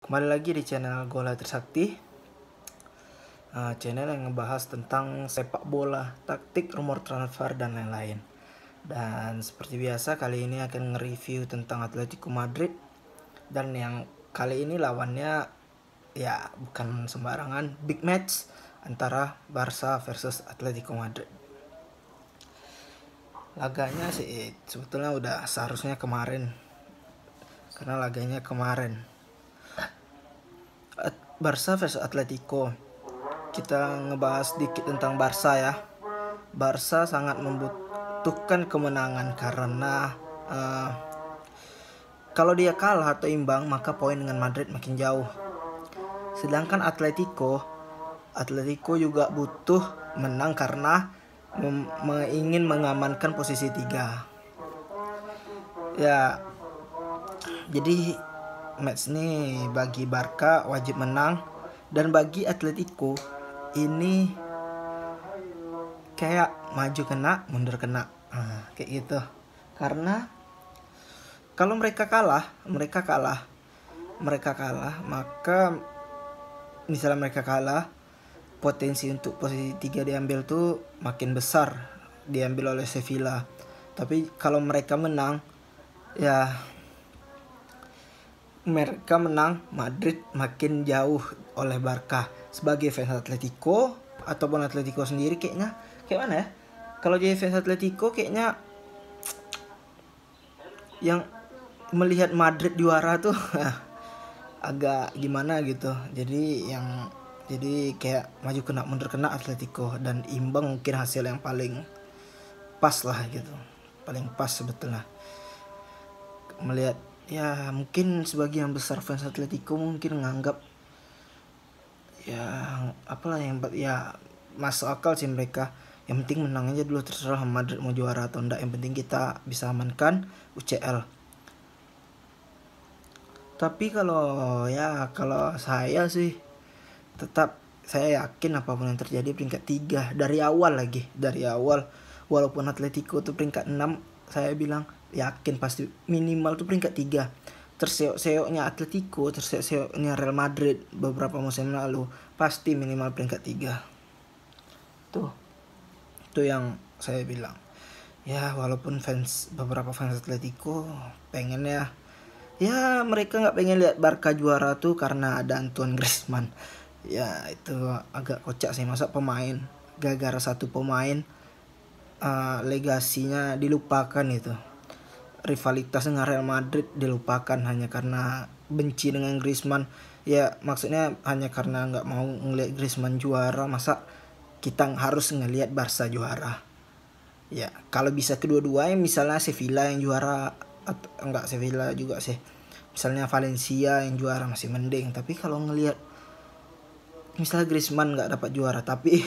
Kembali lagi di channel Gola Trisakti, channel yang ngebahas tentang sepak bola, taktik, rumor transfer, dan lain-lain. Dan seperti biasa kali ini akan nge-review tentang Atletico Madrid. Dan yang kali ini lawannya ya bukan sembarangan, big match antara Barca versus Atletico Madrid. Laganya sih sebetulnya udah seharusnya kemarin, karena laganya kemarin. Barca versus Atletico. Kita ngebahas sedikit tentang Barca ya. Barca sangat membutuhkan kemenangan karena kalau dia kalah atau imbang maka poin dengan Madrid makin jauh. Sedangkan Atletico juga butuh menang karena ingin mengamankan posisi 3. Ya, jadi match ini bagi Barca wajib menang, dan bagi Atletico ini kayak maju kena mundur kena, kayak gitu. Karena kalau mereka kalah maka misalnya mereka kalah, potensi untuk posisi 3 diambil tuh makin besar, diambil oleh Sevilla. Tapi kalau mereka menang, ya mereka menang, Madrid makin jauh oleh Barca. Sebagai fans Atletico ataupun Atletico sendiri kayak mana ya? Kalau jadi fans Atletico kayaknya yang melihat Madrid juara tuh agak gimana gitu. Jadi kayak maju kena mundur kena Atletico, dan imbang mungkin hasil yang paling pas lah gitu. Paling pas sebetulnya. Melihat ya mungkin sebagian besar fans Atletico mungkin menganggap ya apalah yang ya masuk akal sih mereka. Yang penting menang aja dulu, terserah Madrid mau juara atau enggak, yang penting kita bisa amankan UCL. Tapi kalau saya sih tetap saya yakin apapun yang terjadi peringkat 3 dari awal. Walaupun Atletico tuh peringkat 6, saya bilang yakin pasti minimal tuh peringkat 3. Terseok-seoknya Atletico, terseok-seoknya Real Madrid beberapa musim lalu, pasti minimal peringkat 3. Itu yang saya bilang. Ya walaupun beberapa fans Atletico pengen ya mereka nggak pengen lihat Barca juara tuh karena ada Antoine Griezmann. Ya itu agak kocak sih, masa pemain gara-gara satu pemain legasinya dilupakan itu. Rivalitas dengan Real Madrid dilupakan hanya karena benci dengan Griezmann. Ya maksudnya hanya karena nggak mau ngelihat Griezmann juara, masa kita harus ngelihat Barca juara. Ya kalau bisa kedua-duanya, misalnya Sevilla yang juara, enggak Sevilla juga sih, misalnya Valencia yang juara masih mending. Tapi kalau ngelihat misalnya Griezmann nggak dapat juara tapi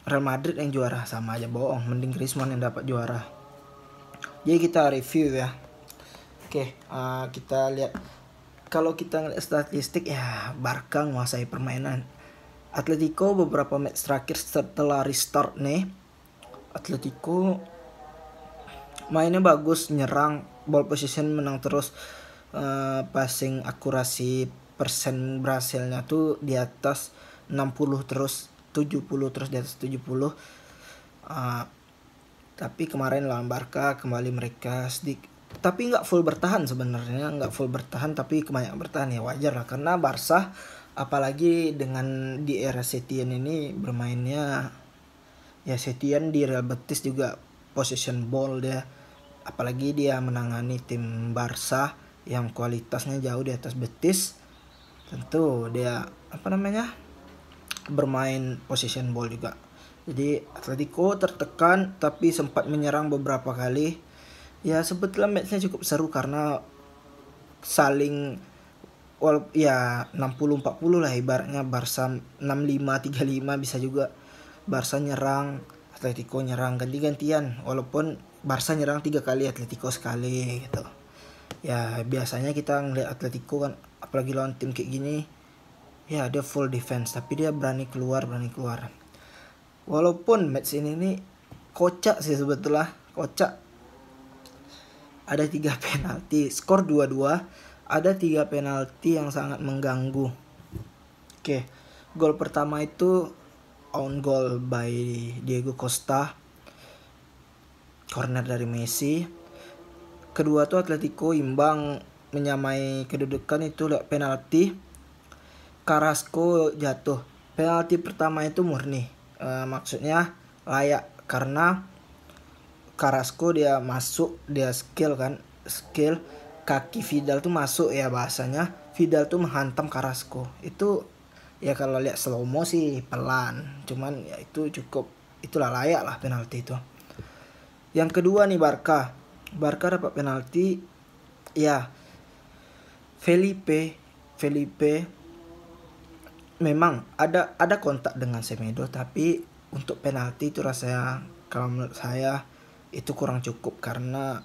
Real Madrid yang juara, sama aja bohong. Mending Griezmann yang dapat juara. Jadi kita review ya. Oke, kita lihat. Kalau kita ngeliat statistik ya Barca menguasai permainan. Atletico beberapa match terakhir setelah restart nih, Atletico mainnya bagus, nyerang, ball position menang terus, passing akurasi persen berhasilnya tuh di atas 60 terus, 70 terus, di atas 70. Tapi kemarin lawan Barca kembali mereka sedikit, tapi nggak full bertahan sebenarnya, tapi kebanyakan bertahan. Ya wajar lah karena Barca apalagi dengan di era Setien ini bermainnya, ya Setien di Real Betis juga possession ball dia, apalagi dia menangani tim Barca yang kualitasnya jauh di atas Betis, tentu dia bermain possession ball juga. Jadi Atletico tertekan tapi sempat menyerang beberapa kali. Ya sebetulnya matchnya cukup seru karena saling ya 60-40 lah ibaratnya. Barca 65-35 bisa juga. Barca nyerang, Atletico nyerang ganti-gantian, walaupun Barca nyerang 3 kali, Atletico sekali gitu. Ya biasanya kita ngeliat Atletico kan, apalagi lawan tim kayak gini, ya dia full defense tapi dia berani keluar. Walaupun match ini nih kocak sih sebetulnya, ada 3 penalti, skor 2-2. ada 3 penalti yang sangat mengganggu. Oke, gol pertama itu own goal by Diego Costa, corner dari Messi. Kedua tuh Atletico imbang menyamai kedudukan itu lewat penalti. Carrasco jatuh. Penalti pertama itu murni, maksudnya layak karena Carrasco dia masuk, dia skill kaki Vidal tuh masuk ya bahasanya. Vidal tuh menghantam Carrasco. Itu ya kalau lihat slow mo sih pelan, cuman ya itu cukup, itulah layak lah penalti itu. Yang kedua nih Barca dapat penalti ya. Felipe memang ada kontak dengan Semedo, tapi untuk penalti itu rasanya kalau menurut saya itu kurang cukup karena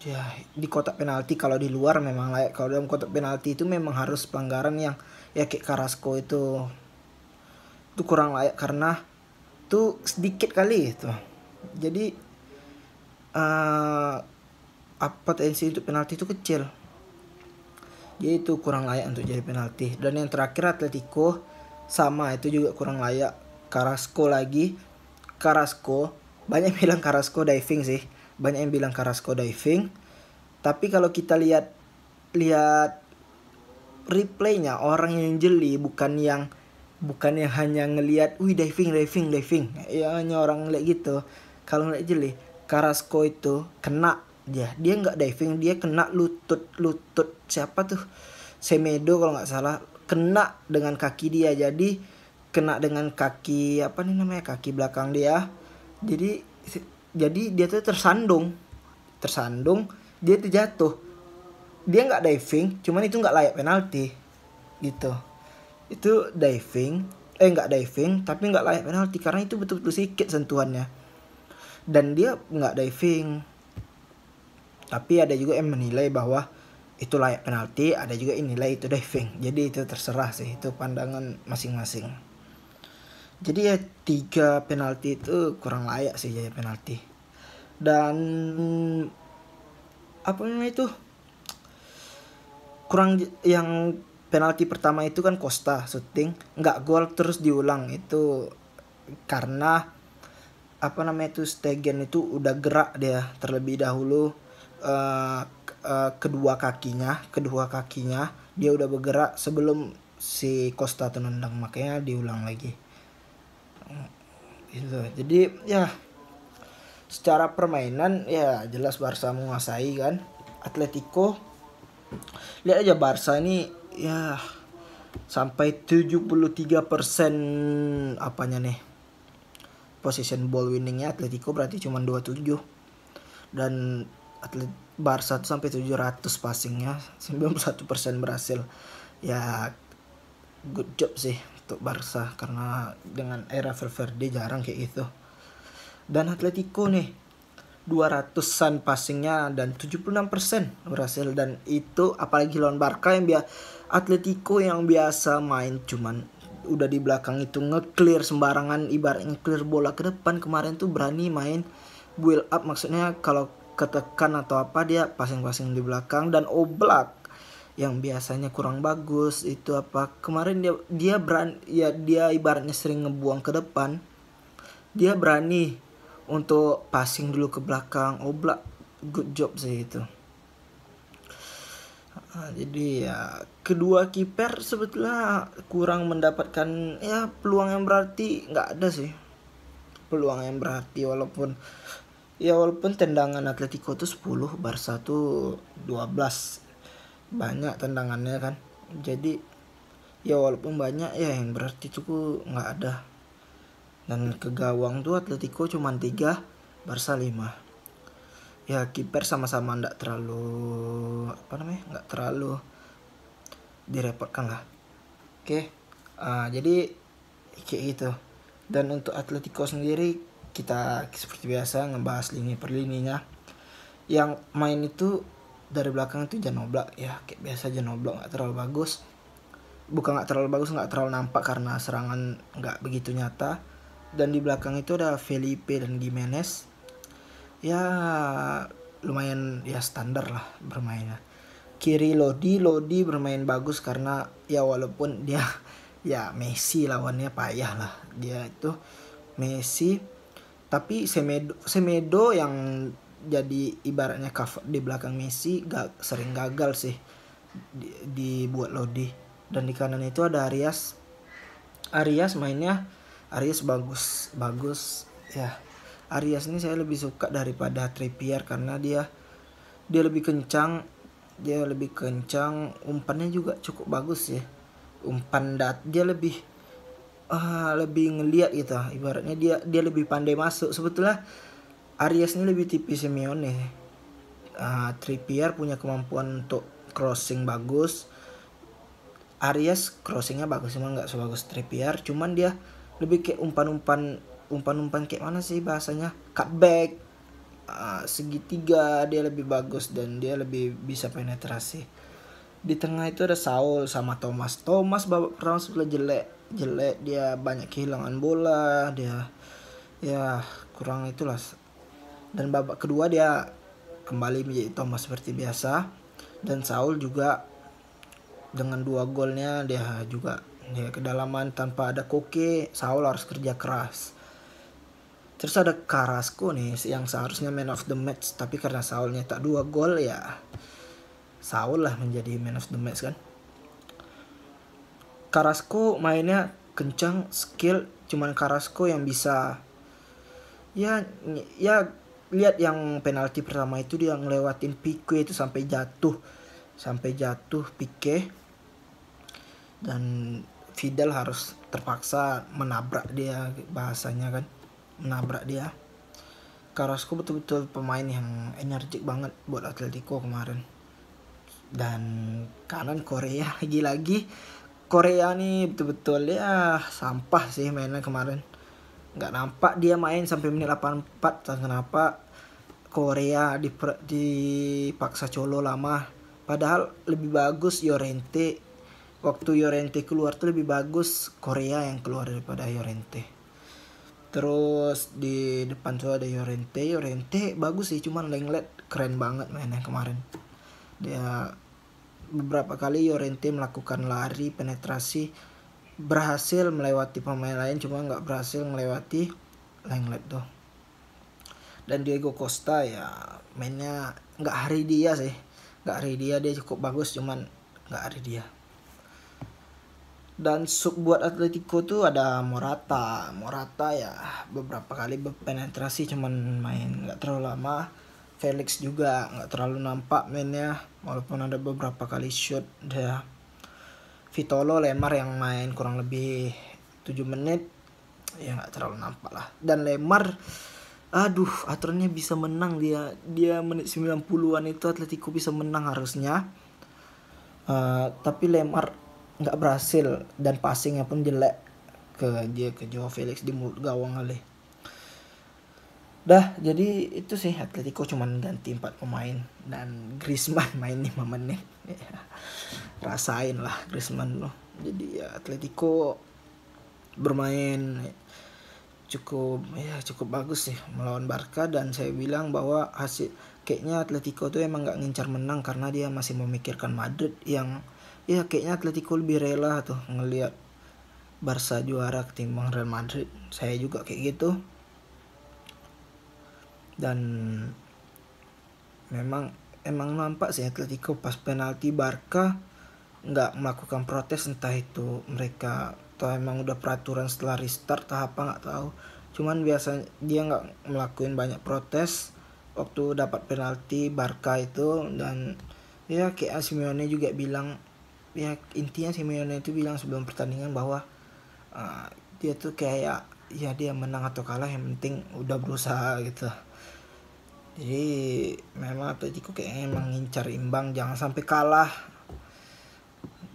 ya di kotak penalti kalau di luar memang layak, kalau dalam kotak penalti itu memang harus pelanggaran yang ya kayak Carrasco itu kurang layak karena tuh sedikit kali itu. Jadi potensi untuk penalti itu kecil. Jadi itu kurang layak untuk jadi penalti. Dan yang terakhir Atletico sama, itu juga kurang layak. Carrasco banyak yang bilang Carrasco diving sih. Tapi kalau kita lihat replaynya, orang yang jeli, bukan yang hanya ngelihat diving. Ya hanya orang ngeliat gitu. Kalau ngeliat jeli, Carrasco itu kena dia nggak diving, dia kena lutut siapa tuh, Semedo kalau nggak salah, kena dengan kaki dia. Jadi kena dengan kaki kaki belakang dia. Jadi dia tuh tersandung, dia tuh jatuh. Dia nggak diving, cuman itu nggak layak penalti gitu. Itu nggak diving tapi nggak layak penalti karena itu betul-betul sedikit sentuhannya. Dan dia nggak diving. Tapi ada juga yang menilai bahwa itu layak penalti, ada juga yang nilai itu diving. Jadi itu terserah sih, itu pandangan masing-masing. Jadi ya 3 penalti itu kurang layak sih jadi penalti. Dan apa namanya itu, kurang yang penalti pertama itu kan Costa shooting nggak gol terus diulang, itu karena Stegen itu udah gerak dia terlebih dahulu. Kedua kakinya dia udah bergerak sebelum si Costa tuh nendang, makanya diulang lagi gitu. Jadi ya secara permainan ya jelas Barca menguasai kan. Atletico, lihat aja Barca ini ya sampai 73% possession ball winningnya Atletico berarti cuma 27, dan Barca tuh sampai 700 passingnya, 91% berhasil. Ya good job sih untuk Barca karena dengan era Valverde jarang kayak gitu. Dan Atletico nih 200-an passingnya dan 76% berhasil, dan itu apalagi lawan Barca yang Atletico yang biasa main cuman udah di belakang itu nge-clear sembarangan, ibaratnya clear bola ke depan. Kemarin tuh berani main build up, maksudnya kalau ketekan atau apa dia passing di belakang. Dan Oblak yang biasanya kurang bagus itu kemarin dia berani ya, dia ibaratnya sering ngebuang ke depan, dia berani untuk passing dulu ke belakang. Oblak good job sih itu. Jadi ya kedua kiper sebetulnya kurang mendapatkan ya peluang yang berarti, nggak ada sih peluang yang berarti, walaupun tendangan Atletico tuh 10, Barca tuh 12. Banyak tendangannya kan. Jadi ya walaupun banyak ya yang berarti tuh nggak ada. Dan ke gawang tuh Atletico cuma 3, Barca 5. Ya kiper sama-sama nggak terlalu direpotkan lah. Oke. Jadi kayak gitu. Dan untuk Atletico sendiri kita seperti biasa ngebahas lini per lininya. Yang main itu dari belakang itu Jan Oblak ya, kayak biasa Jan Oblak nggak terlalu nampak karena serangan nggak begitu nyata. Dan di belakang itu ada Felipe dan Gimenez, ya lumayan ya standar lah bermainnya. Kiri Lodi bermain bagus karena ya walaupun dia ya Messi lawannya payah lah, dia itu Messi, tapi Semedo yang jadi ibaratnya cover di belakang Messi sering gagal sih dibuat Lodi. Dan di kanan itu ada Arias bagus ya. Arias ini saya lebih suka daripada Trippier karena dia lebih kencang, umpannya juga cukup bagus ya. Dia lebih ngeliat gitu, ibaratnya dia lebih pandai masuk. Sebetulnya Arias ini lebih tipis Simeone. Trippier punya kemampuan untuk crossing bagus, Arias crossingnya bagus cuma nggak sebagus Trippier, cuman dia lebih kayak umpan kayak mana sih bahasanya, cutback, segitiga dia lebih bagus dan dia lebih bisa penetrasi. Di tengah itu ada Saul sama Thomas babak pertama sebelah jelek, dia banyak kehilangan bola, dia ya kurang itulah. Dan babak kedua dia kembali menjadi Thomas seperti biasa, dan Saul juga dengan 2 golnya dia kedalaman tanpa ada Koke. Saul harus kerja keras. Terus ada Carrasco nih yang seharusnya man of the match, tapi karena Saul nyetak 2 gol ya Saul lah menjadi man of the match kan. Carrasco mainnya kencang, skill, cuman Carrasco yang bisa ya lihat yang penalti pertama itu dia ngelewatin Pique itu sampai jatuh Pique, dan Vidal harus terpaksa menabrak dia, bahasanya kan menabrak dia. Carrasco betul-betul pemain yang energik banget buat Atletico kemarin. Dan kanan Korea lagi Korea nih betul-betul ya sampah sih mainnya kemarin. Nggak nampak dia main sampai menit 84. Kenapa Korea dipaksa colo lama, padahal lebih bagus Llorente. Waktu Llorente keluar tuh lebih bagus Korea yang keluar daripada Llorente. Terus di depan tuh ada Llorente bagus sih, cuman Lenglet keren banget mainnya kemarin. Dia beberapa kali Llorente melakukan lari penetrasi, berhasil melewati pemain lain, cuma nggak berhasil melewati Lenglet tuh. Dan Diego Costa ya mainnya nggak hari dia, dia cukup bagus, cuman nggak hari dia. Dan sub buat Atletico tuh ada Morata ya beberapa kali berpenetrasi cuman main nggak terlalu lama. Felix juga nggak terlalu nampak mainnya walaupun ada beberapa kali shoot dia. Vitolo Lemar yang main kurang lebih 7 menit ya nggak terlalu nampak lah. Dan Lemar aturannya bisa menang, dia menit 90-an itu Atletico bisa menang harusnya, tapi Lemar nggak berhasil dan passingnya pun jelek ke Joao Felix di mulut gawang kali. Jadi itu sih, Atletico cuman ganti 4 pemain dan Griezmann main 5 menit. Rasain lah Griezmann loh. Jadi ya Atletico bermain cukup bagus sih melawan Barca, dan saya bilang bahwa kayaknya Atletico tuh emang nggak ngincar menang karena dia masih memikirkan Madrid yang ya kayaknya Atletico lebih rela tuh ngelihat Barca juara ketimbang Real Madrid. Saya juga kayak gitu. Dan memang nampak sih Atletico pas penalti Barca nggak melakukan protes, entah itu mereka atau emang udah peraturan setelah restart atau apa nggak tahu. Cuman biasa dia nggak melakukan banyak protes waktu dapat penalti Barca itu. Dan ya kayak Simeone juga bilang, ya intinya Simeone itu bilang sebelum pertandingan bahwa dia tuh kayak ya dia menang atau kalah yang penting udah berusaha gitu. Jadi memang Atletico kayaknya emang ngincar imbang, jangan sampai kalah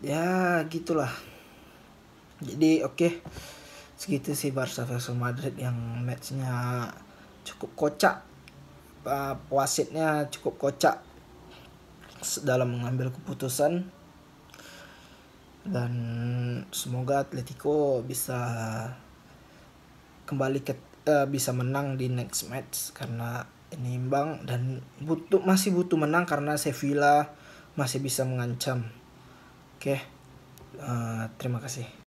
ya gitulah. Jadi oke, segitu sih Barca versus Madrid yang matchnya cukup kocak, wasitnya cukup kocak dalam mengambil keputusan. Dan semoga Atletico bisa kembali bisa menang di next match karena ini imbang, dan masih butuh menang karena Sevilla masih bisa mengancam. Oke, terima kasih.